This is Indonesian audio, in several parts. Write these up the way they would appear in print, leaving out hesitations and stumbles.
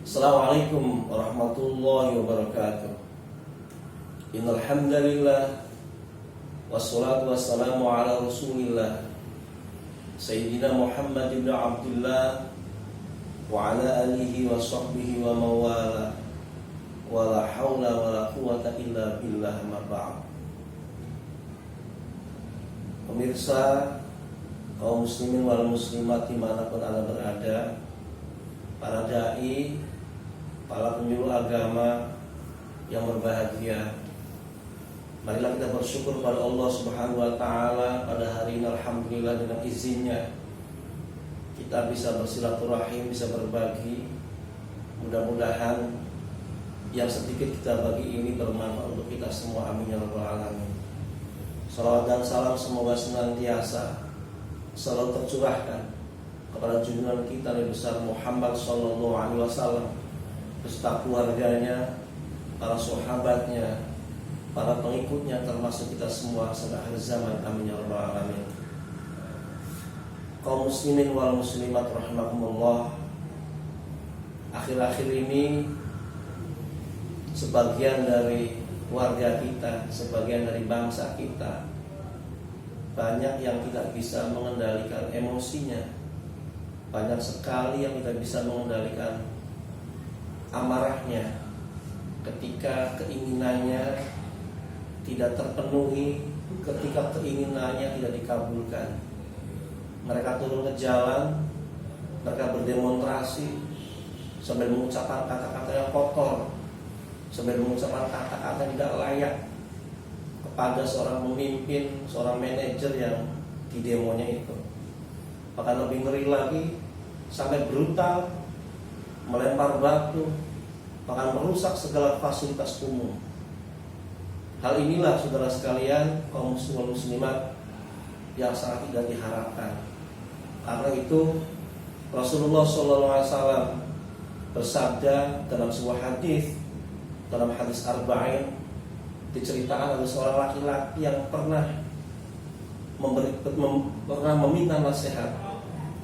Assalamualaikum warahmatullahi wabarakatuh. Innal hamdalillah wassalatu wassalamu ala Rasulillah Sayyidina Muhammad ibn Abdullah wa ala alihi wa sahbihi wa mawala wa la hawla wa la quwata illa billah ma ba'd. Pemirsa, kaum muslimin wal muslimat dimanapun Anda berada, para dai, para penyuluh agama yang berbahagia, marilah kita bersyukur pada Allah Subhanahu wa taala pada hari ini. Alhamdulillah, dengan izinnya kita bisa bersilaturahim, bisa berbagi. Mudah-mudahan yang sedikit kita bagi ini bermanfaat untuk kita semua. Amin ya rabbal alamin. Salawat dan salam semoga senantiasa selalu tercurahkan kepada junjungan kita Nabi besar Muhammad sallallahu alaihi wasallam beserta keluarganya, para sahabatnya, para pengikutnya, termasuk kita semua sampai akhir zaman. Amin ya rabbal alamin. Kaum muslimin wal muslimat rahimakumullah, akhir-akhir ini sebagian dari warga kita, sebagian dari bangsa kita, banyak yang tidak bisa mengendalikan emosinya. Banyak sekali yang tidak bisa mengendalikan amarahnya ketika keinginannya tidak terpenuhi, ketika keinginannya tidak dikabulkan. Mereka turun ke jalan, mereka berdemonstrasi sambil mengucapkan kata-kata yang kotor, sambil mengucapkan kata-kata tidak layak kepada seorang pemimpin, seorang manajer yang di demonya itu. Bahkan lebih ngeri lagi, sampai brutal, melempar batu, bahkan merusak segala fasilitas umum. Hal inilah saudara sekalian, kaum muslim muslimat, yang sangat tidak diharapkan. Karena itu Rasulullah SAW bersabda dalam sebuah hadis, dalam hadis arba'in, diceritakan ada seorang laki-laki yang pernah meminta nasihat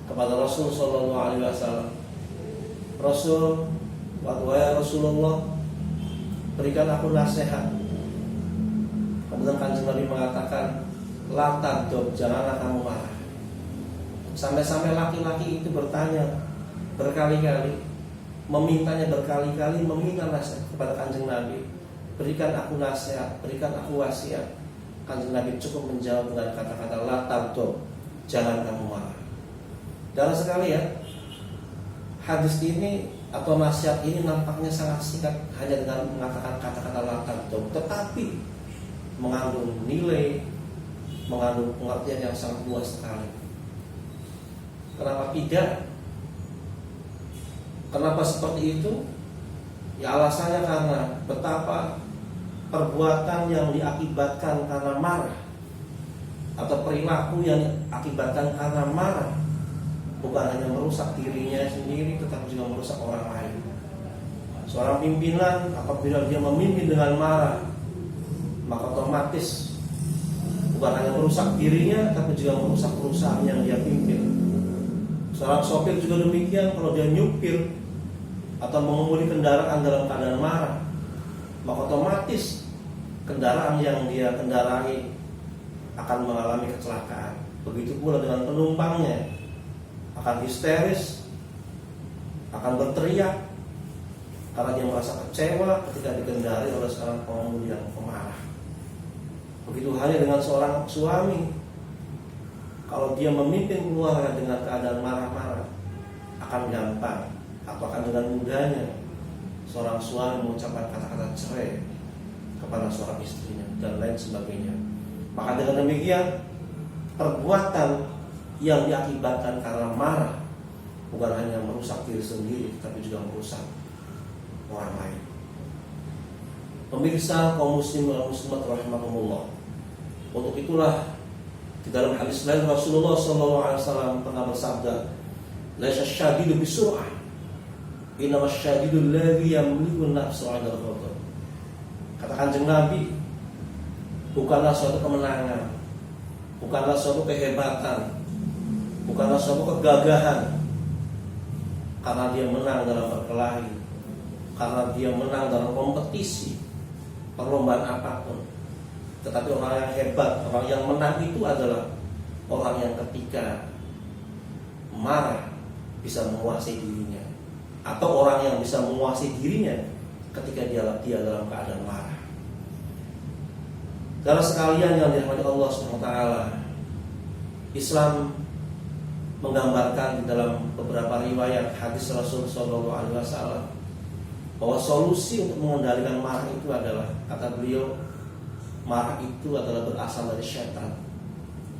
kepada Rasul sallallahu alaihi wasallam. Rasul, wahai Rasulullah, berikan aku nasihat. Kemudian Kanjeng Nabi mengatakan, la taghdab, janganlah kamu marah. Sampai-sampai laki-laki itu bertanya berkali-kali, memintanya berkali-kali, meminta nasihat kepada Kanjeng Nabi. Berikan aku nasihat, berikan aku wasiat. Kanjeng Nabi cukup menjawab dengan kata-kata la taghdab, jangan kamu marah. Dalam sekali ya, hadis ini atau nasihat ini nampaknya sangat singkat, hanya dengan mengatakan kata-kata la taghdab, tetapi mengandung nilai, mengandung pengertian yang sangat luas sekali. Kenapa tidak? Kenapa seperti itu? Ya alasannya karena betapa perbuatan yang diakibatkan karena marah atau perilaku yang diakibatkan karena marah bukan hanya merusak dirinya sendiri, tetapi juga merusak orang lain. Seorang pimpinan apabila dia memimpin dengan marah, maka otomatis bukan hanya merusak dirinya, tapi juga merusak perusahaan yang dia pimpin. Seorang sopir juga demikian, kalau dia nyupir atau mengemudi kendaraan dalam keadaan marah, maka otomatis kendaraan yang dia kendarai akan mengalami kecelakaan. Begitu pula dengan penumpangnya, akan histeris, akan berteriak karena dia merasa kecewa ketika dikendarai oleh seorang pengemudi yang pemarah. Begitu halnya dengan seorang suami, kalau dia memimpin keluarga dengan keadaan marah-marah, akan gampang atau akan dengan mudahnya seorang suami mengucapkan kata-kata cerai kepada seorang istrinya dan lain sebagainya. Maka dengan demikian, perbuatan yang diakibatkan karena marah bukan hanya merusak diri sendiri, tapi juga merusak orang lain. Pemirsa, kaum muslim dan muslimat rahimakumullah, untuk itulah di dalam hadis lain Rasulullah SAW pernah bersabda, laisa syadidu bisur'ah, innama syadidu alladhi yamliku nafsu 'inda al-ghadab. Kata Kanjeng Nabi, bukanlah suatu kemenangan, bukanlah suatu kehebatan, bukanlah suatu kegagahan karena dia menang dalam berkelahi, karena dia menang dalam kompetisi, perlombaan apapun. Tetapi orang yang hebat, orang yang menang itu adalah orang yang ketika marah bisa menguasai dirinya, atau orang yang bisa menguasai dirinya ketika dia dalam keadaan marah. Karena sekalian yang dirahmati Allah SWT, Islam menggambarkan di dalam beberapa riwayat hadis Rasul SAW bahwa solusi untuk mengendalikan marah itu adalah, kata beliau, marah itu adalah berasal dari syaitan.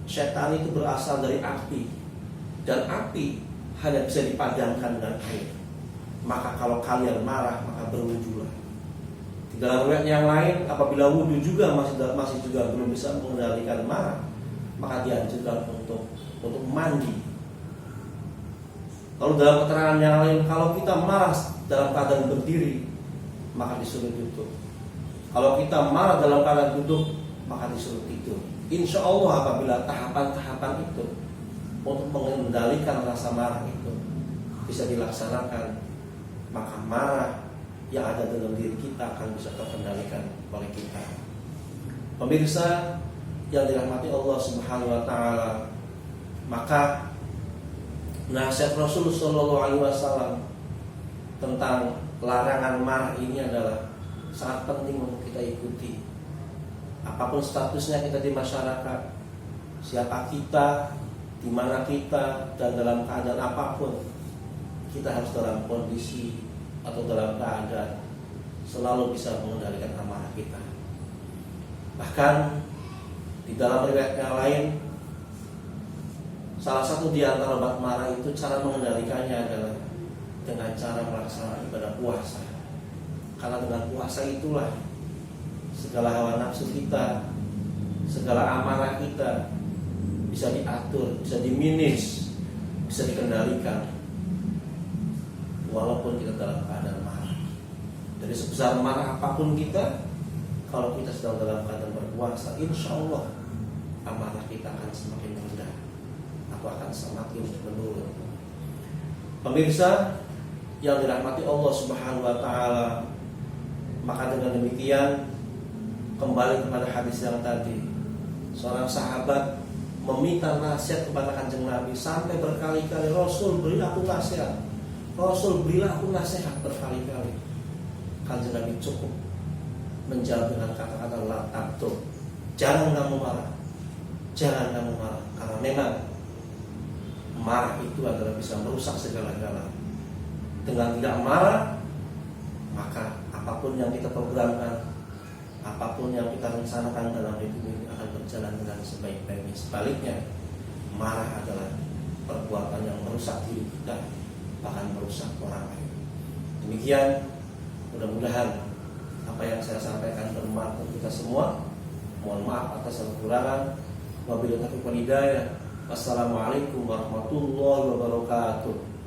Syaitan itu berasal dari api, dan api hanya bisa dipadamkan dengan air. Maka kalau kalian marah, maka berwudulah. Di dalam riwayat yang lain, apabila wudu juga masih juga belum bisa mengendalikan marah, maka dianjurkan untuk mandi. Lalu dalam keterangan yang lain, kalau kita marah dalam keadaan berdiri, maka disuruh duduk. Kalau kita marah dalam keadaan duduk, maka disuruh tidur. Insya Allah apabila tahapan-tahapan itu untuk mengendalikan rasa marah itu bisa dilaksanakan, maka marah yang ada dalam diri kita akan bisa terkendalikan oleh kita. Pemirsa yang dirahmati Allah Subhanahu wa taala, maka nasihat Rasul sallallahu alaihi wasallam tentang larangan marah ini adalah sangat penting untuk kita ikuti. Apapun statusnya kita di masyarakat, siapa kita, di mana kita, dan dalam keadaan apapun, kita harus dalam kondisi atau dalam keadaan selalu bisa mengendalikan amarah kita. Bahkan di dalam riwayat yang lain, salah satu di antara obat marah itu cara mengendalikannya adalah dengan cara melaksanakan ibadah puasa. Karena dengan puasa itulah segala hawa nafsu kita, segala amarah kita bisa diatur, bisa dimanage, bisa dikendalikan, walaupun kita dalam keadaan marah. Dari sebesar marah apapun kita, kalau kita sedang dalam keadaan berpuasa, insya Allah amarah kita akan semakin rendah atau akan semakin menurun. Pemirsa yang dirahmati Allah Subhanahu wa taala, maka dengan demikian kembali kepada hadis yang tadi, seorang sahabat meminta nasihat kepada Kanjeng Nabi sampai berkali-kali, Rasul berilah aku nasihat, Rasul berilah aku nasihat, berkali-kali. Kanjeng Nabi cukup menjawab dengan kata-kata la tabtu, jangan kamu marah, jangan kamu marah, karena memang marah itu adalah bisa merusak segala-galanya. Dengan tidak marah, maka apapun yang kita programkan, apapun yang kita rencanakan dalam hidup ini akan berjalan dengan sebaik-baiknya. Sebaliknya, marah adalah perbuatan yang merusak diri kita, bahkan merusak orang lain. Demikian, mudah-mudahan apa yang saya sampaikan bermanfaat untuk kita semua. Mohon maaf atas kekurangan. Wabillahi taufiq wal hidayah. Wassalamualaikum warahmatullahi wabarakatuh.